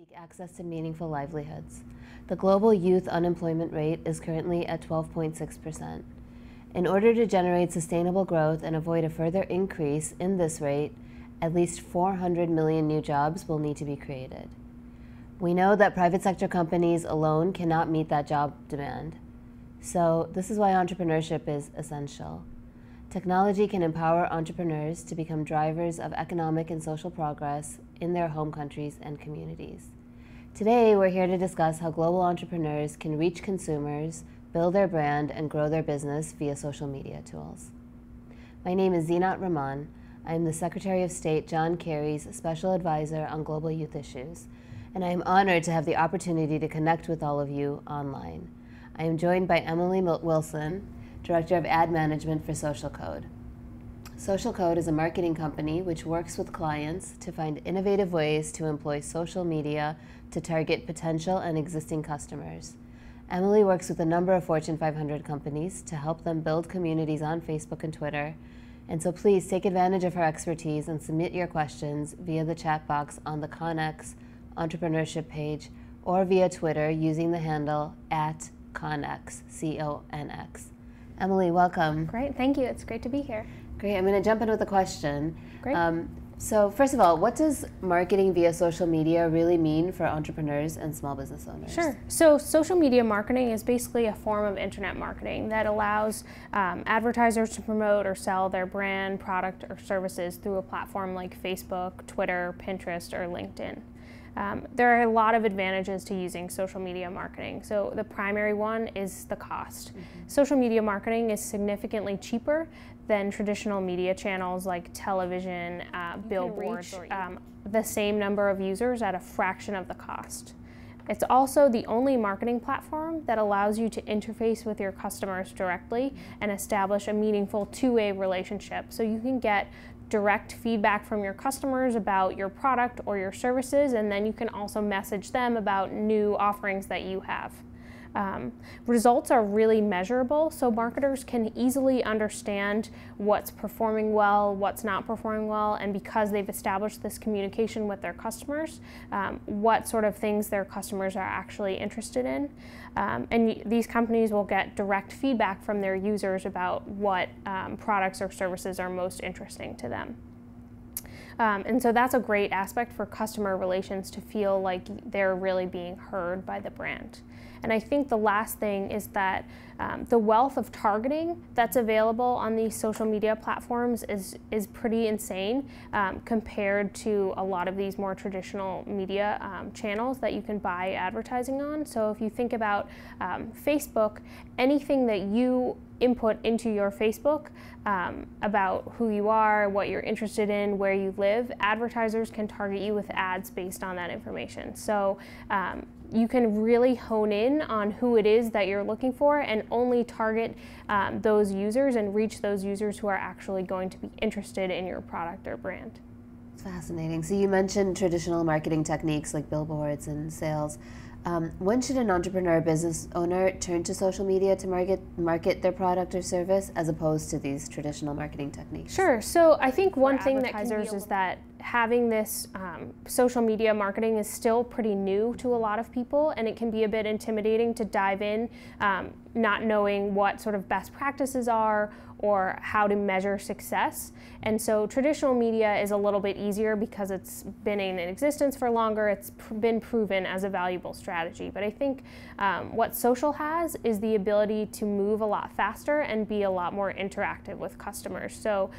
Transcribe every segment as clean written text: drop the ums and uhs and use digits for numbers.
seek access to meaningful livelihoods. The global youth unemployment rate is currently at 12.6%. In order to generate sustainable growth and avoid a further increase in this rate, at least 400 million new jobs will need to be created. We know that private sector companies alone cannot meet that job demand. So this is why entrepreneurship is essential. Technology can empower entrepreneurs to become drivers of economic and social progress in their home countries and communities. Today, we're here to discuss how global entrepreneurs can reach consumers, build their brand, and grow their business via social media tools. My name is Zinat Rahman. I am the Secretary of State John Kerry's Special Advisor on Global Youth Issues, and I am honored to have the opportunity to connect with all of you online. I am joined by Emily Wilson, Director of Ad Management for Social Code. Social Code is a marketing company which works with clients to find innovative ways to employ social media to target potential and existing customers. Emily works with a number of Fortune 500 companies to help them build communities on Facebook and Twitter. And so please take advantage of her expertise and submit your questions via the chat box on the Connex entrepreneurship page or via Twitter using the handle @Connex, C-O-N-X. Emily, welcome. Great, thank you. It's great to be here. Great. I'm going to jump in with a question. Great. So first of all, what does marketing via social media really mean for entrepreneurs and small business owners? Sure. So social media marketing is basically a form of internet marketing that allows advertisers to promote or sell their brand, product, or services through a platform like Facebook, Twitter, Pinterest, or LinkedIn. There are a lot of advantages to using social media marketing. So the primary one is the cost. Social media marketing is significantly cheaper than traditional media channels like television, billboards, the same number of users at a fraction of the cost. It's also the only marketing platform that allows you to interface with your customers directly and establish a meaningful two-way relationship. So you can get direct feedback from your customers about your product or your services, and then you can also message them about new offerings that you have. Results are really measurable, so marketers can easily understand what's performing well, what's not performing well, and because they've established this communication with their customers, what sort of things their customers are actually interested in. And these companies will get direct feedback from their users about what products or services are most interesting to them. And so that's a great aspect for customer relations, to feel like they're really being heard by the brand. And I think the last thing is that the wealth of targeting that's available on these social media platforms is pretty insane compared to a lot of these more traditional media channels that you can buy advertising on. So if you think about Facebook, anything that you input into your Facebook about who you are, what you're interested in, where you live, advertisers can target you with ads based on that information. So you can really hone in on who it is that you're looking for and only target those users and reach those users who are actually going to be interested in your product or brand. It's fascinating. So you mentioned traditional marketing techniques like billboards and sales. When should an entrepreneur business owner turn to social media to market their product or service as opposed to these traditional marketing techniques? Sure. So I think one thing that advertisers is that having this social media marketing is still pretty new to a lot of people, and it can be a bit intimidating to dive in, not knowing what sort of best practices are or how to measure success. And so traditional media is a little bit easier because it's been in existence for longer, it's been proven as a valuable strategy. But I think what social has is the ability to move a lot faster and be a lot more interactive with customers. So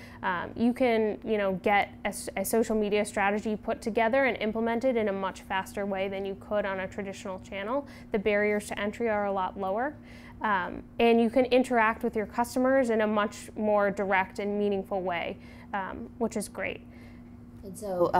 you can get a social media strategy put together and implemented in a much faster way than you could on a traditional channel. The barriers to entry are a lot lower. And you can interact with your customers in a much more direct and meaningful way, which is great. And so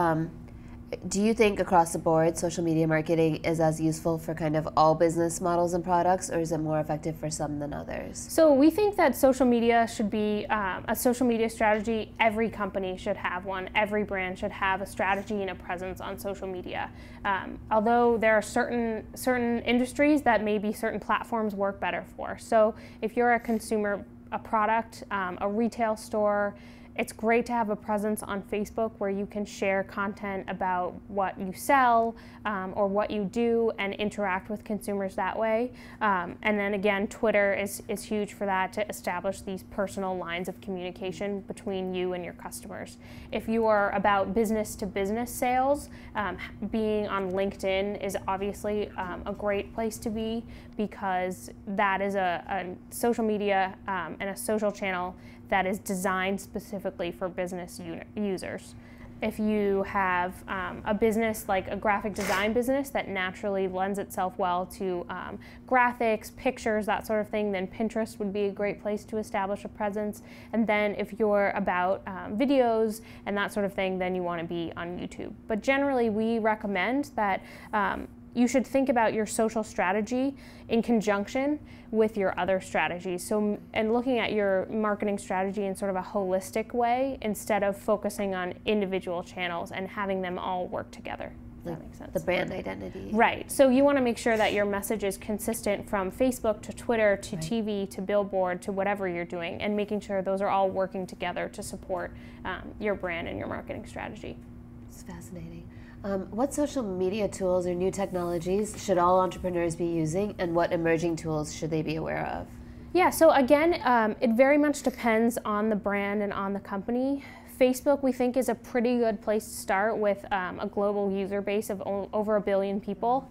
do you think across the board social media marketing is as useful for kind of all business models and products, or is it more effective for some than others? So we think that social media should be a social media strategy. Every company should have one. Every brand should have a strategy and a presence on social media. Although there are certain industries that maybe certain platforms work better for. So if you're a consumer, a product, a retail store, It's great to have a presence on Facebook where you can share content about what you sell or what you do and interact with consumers that way. And then again, Twitter is huge for that, to establish these personal lines of communication between you and your customers. If you are about business to business sales, being on LinkedIn is obviously a great place to be, because that is a social media and a social channel that is designed specifically for business users. If you have a business like a graphic design business that naturally lends itself well to graphics, pictures, that sort of thing, then Pinterest would be a great place to establish a presence. And then if you're about videos and that sort of thing, then you want to be on YouTube. But generally, we recommend that you should think about your social strategy in conjunction with your other strategies. So, and looking at your marketing strategy in sort of a holistic way, instead of focusing on individual channels and having them all work together. Does that make sense? The brand identity. Right. So you want to make sure that your message is consistent from Facebook to Twitter to Right. TV to billboard to whatever you're doing, and making sure those are all working together to support your brand and your marketing strategy. It's fascinating. What social media tools or new technologies should all entrepreneurs be using, and what emerging tools should they be aware of? Yeah, so again, it very much depends on the brand and on the company. Facebook, we think, is a pretty good place to start with a global user base of over 1 billion people.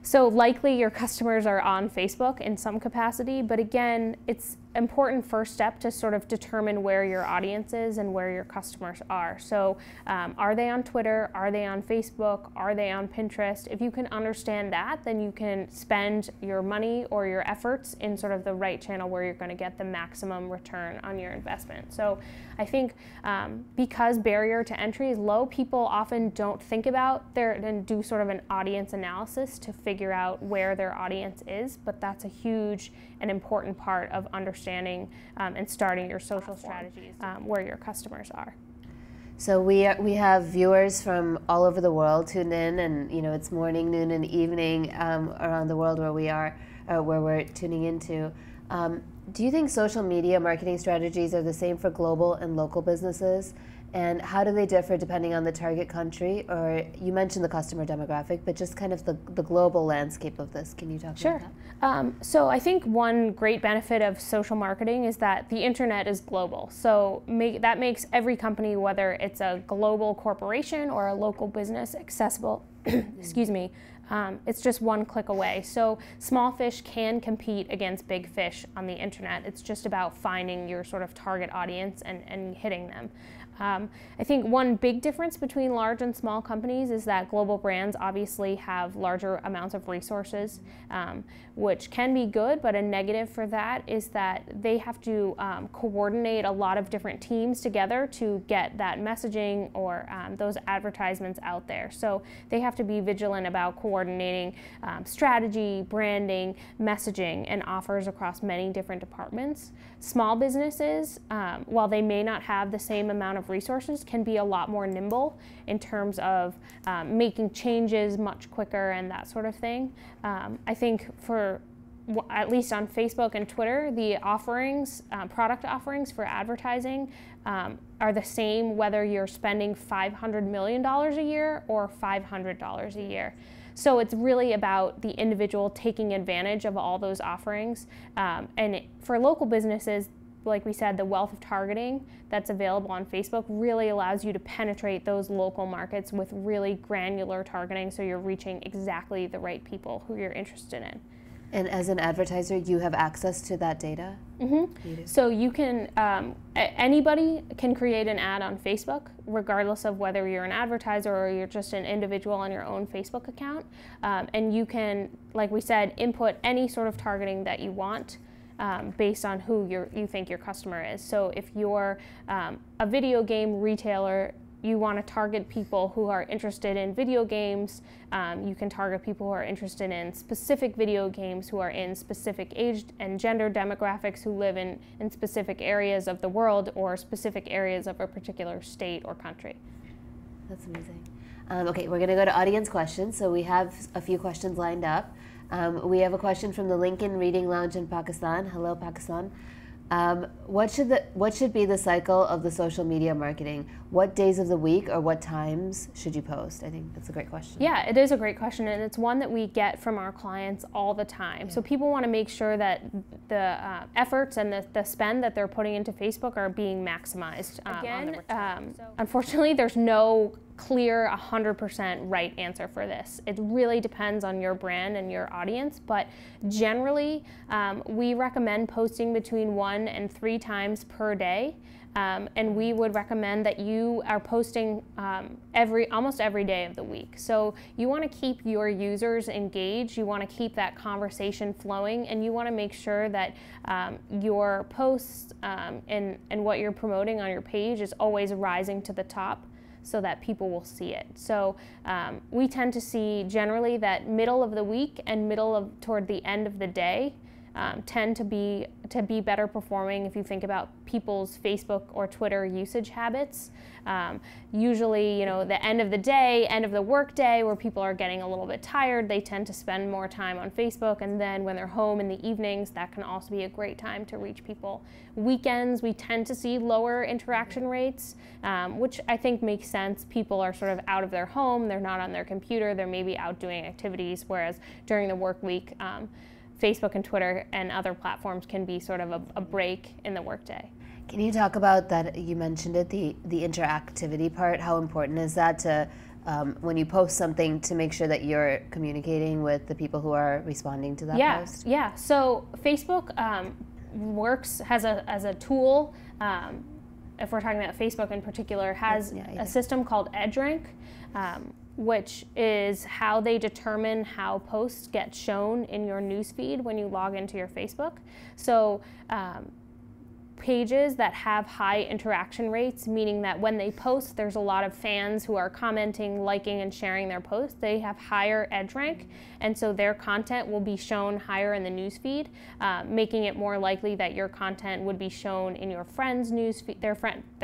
So likely your customers are on Facebook in some capacity, but again, it's important first step to sort of determine where your audience is and where your customers are. So are they on Twitter? Are they on Facebook? Are they on Pinterest? If you can understand that, then you can spend your money or your efforts in sort of the right channel where you're going to get the maximum return on your investment. So I think because barrier to entry is low, people often don't think about and do sort of an audience analysis to figure out where their audience is, but that's a huge and important part of understanding and starting your social strategies where your customers are. So we have viewers from all over the world tune in, and it's morning, noon, and evening around the world where we are, where we're tuning into. Do you think social media marketing strategies are the same for global and local businesses? And how do they differ depending on the target country? Or you mentioned the customer demographic, but just kind of the global landscape of this. Can you talk about that? So I think one great benefit of social marketing is that the internet is global. So that makes every company, whether it's a global corporation or a local business, accessible. Excuse me. It's just one click away. So small fish can compete against big fish on the internet. It's just about finding your sort of target audience and hitting them. I think one big difference between large and small companies is that global brands obviously have larger amounts of resources, which can be good, but a negative for that is that they have to coordinate a lot of different teams together to get that messaging or those advertisements out there. So they have to be vigilant about coordinating strategy, branding, messaging, and offers across many different departments. Small businesses, while they may not have the same amount of resources, can be a lot more nimble in terms of making changes much quicker and that sort of thing. I think for at least on Facebook and Twitter, the offerings, product offerings for advertising are the same whether you're spending $500 million a year or $500 a year. So it's really about the individual taking advantage of all those offerings. And for local businesses, like we said, the wealth of targeting that's available on Facebook really allows you to penetrate those local markets with really granular targeting, so you're reaching exactly the right people who you're interested in. And as an advertiser, you have access to that data? Mm-hmm. You do. So you can, anybody can create an ad on Facebook, regardless of whether you're an advertiser or you're just an individual on your own Facebook account. And you can, like we said, input any sort of targeting that you want. Based on who you think your customer is. So if you're a video game retailer, you want to target people who are interested in video games. You can target people who are interested in specific video games, who are in specific age and gender demographics, who live in specific areas of the world or specific areas of a particular state or country. That's amazing. Okay, we're going to go to audience questions. So we have a few questions lined up. We have a question from the Lincoln Reading Lounge in Pakistan. Hello, Pakistan. What should be the cycle of the social media marketing? What days of the week or what times should you post? I think that's a great question. Yeah, it is a great question, and it's one that we get from our clients all the time. Yeah. So people want to make sure that the efforts and the spend that they're putting into Facebook are being maximized. Again, unfortunately, there's no clear 100% right answer for this. It really depends on your brand and your audience, but generally we recommend posting between 1 and 3 times per day. And we would recommend that you are posting almost every day of the week. So you want to keep your users engaged, you want to keep that conversation flowing, and you want to make sure that your posts and what you're promoting on your page is always rising to the top so that people will see it. So we tend to see generally that middle of the week and toward the end of the day tend to be better performing if you think about people's Facebook or Twitter usage habits. Usually, the end of the day, end of the work day, where people are getting a little bit tired, they tend to spend more time on Facebook, and then when they're home in the evenings, that can also be a great time to reach people. Weekends, we tend to see lower interaction rates, which I think makes sense. People are sort of out of their home, they're not on their computer, they're maybe out doing activities, whereas during the work week, Facebook and Twitter and other platforms can be sort of a break in the workday. Can you talk about that? You mentioned it, the interactivity part. How important is that to when you post something to make sure that you're communicating with the people who are responding to that post? Yeah. So Facebook works as a tool. If we're talking about Facebook in particular, has a system called EdgeRank. Which is how they determine how posts get shown in your newsfeed when you log into your Facebook. So pages that have high interaction rates, meaning that when they post, there's a lot of fans who are commenting, liking, and sharing their posts. They have higher edge rank, and so their content will be shown higher in the newsfeed, making it more likely that your content would be shown in your friends' newsfeed, their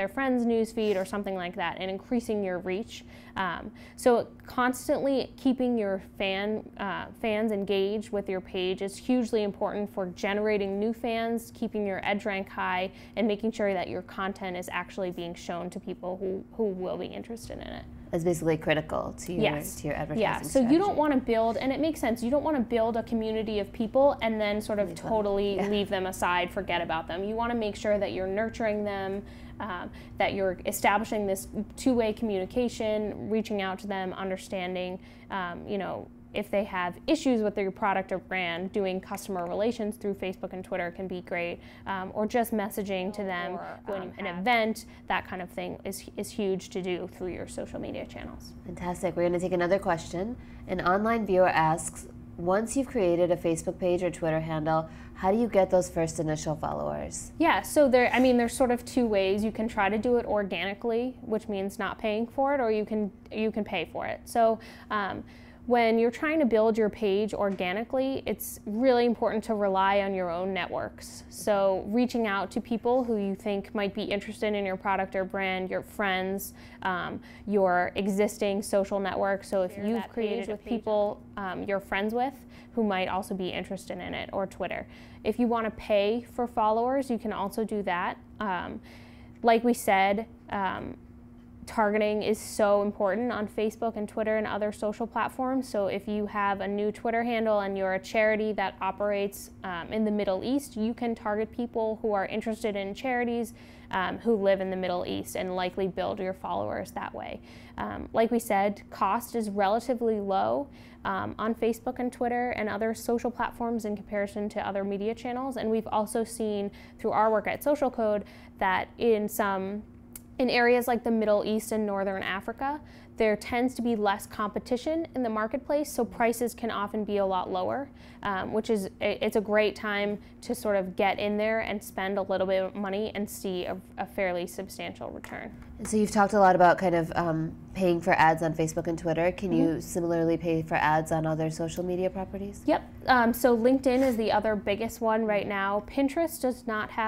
friends' newsfeed, or something like that, and increasing your reach. So constantly keeping your fans engaged with your page is hugely important for generating new fans, keeping your edge rank high, and making sure that your content is actually being shown to people who will be interested in it. It's basically critical to your advertising so strategy. You don't want to build, and it makes sense, you don't want to build a community of people and then sort of totally leave them aside, forget about them. You want to make sure that you're nurturing them, that you're establishing this two-way communication, reaching out to them, understanding, if they have issues with their product or brand, doing customer relations through Facebook and Twitter can be great, or just messaging to them when an event, that kind of thing is huge to do through your social media channels. Fantastic. We're going to take another question. An online viewer asks, once you've created a Facebook page or Twitter handle, how do you get those first initial followers? Yeah, so there's sort of two ways. You can try to do it organically, which means not paying for it, or you can pay for it. So when you're trying to build your page organically, it's really important to rely on your own networks. So reaching out to people who you think might be interested in your product or brand, your friends, your existing social networks. So if you've created with people you're friends with who might also be interested in it, or Twitter. If you want to pay for followers, you can also do that. Like we said, targeting is so important on Facebook and Twitter and other social platforms. So if you have a new Twitter handle and you're a charity that operates in the Middle East, you can target people who are interested in charities who live in the Middle East and likely build your followers that way. Like we said, cost is relatively low on Facebook and Twitter and other social platforms in comparison to other media channels. And we've also seen through our work at Social Code that in areas like the Middle East and Northern Africa, there tends to be less competition in the marketplace, so prices can often be a lot lower, it's a great time to sort of get in there and spend a little bit of money and see a fairly substantial return. So you've talked a lot about kind of paying for ads on Facebook and Twitter. Can you similarly pay for ads on other social media properties? Yep, so LinkedIn is the other biggest one right now. Pinterest does not have